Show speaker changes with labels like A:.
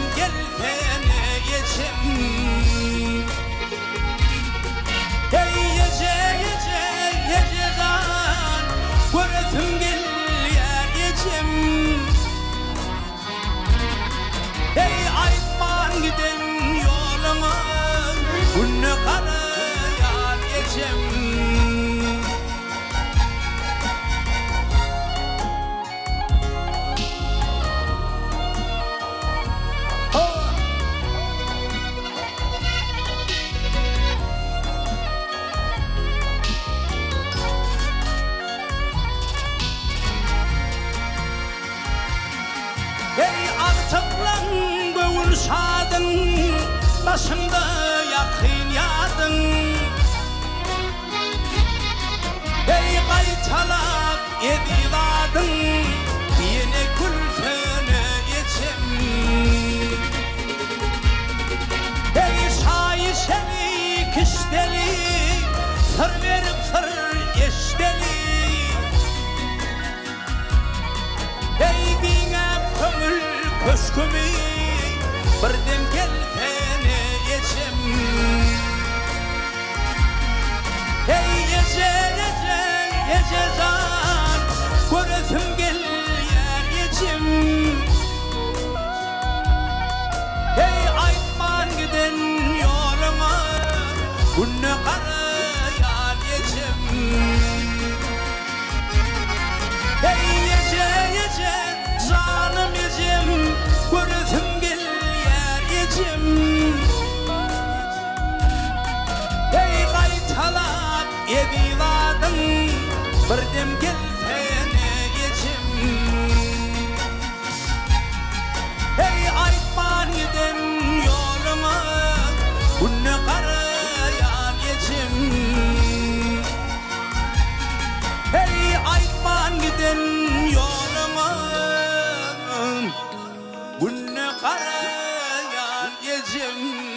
A: Berdem gel seni geçim. Hey yece zan göresim gel yer geçim. Hey aytman giden yoluma günü karayar geçim. Hey artıklan göğül şadın, başımda yakın yadın. Hey kaytalak ediladın, yine gülsene geçim. Hey şayişeli kişdeli, sır verip sır eşdeli. Hey dine kömül köşkümü, birden gel seni geçim. Hey yece zan göresim gel yer geçim. Hey aytman giden yoluma günü karayar geçim. Hey yece canım yecim göresim gel yer geçim. Hey kaytalak ediladın, birdem gel seni geçim. Hey aytman giden yoluma günü karayar geçim. Hey aytman giden yoluma günü karayar geçim.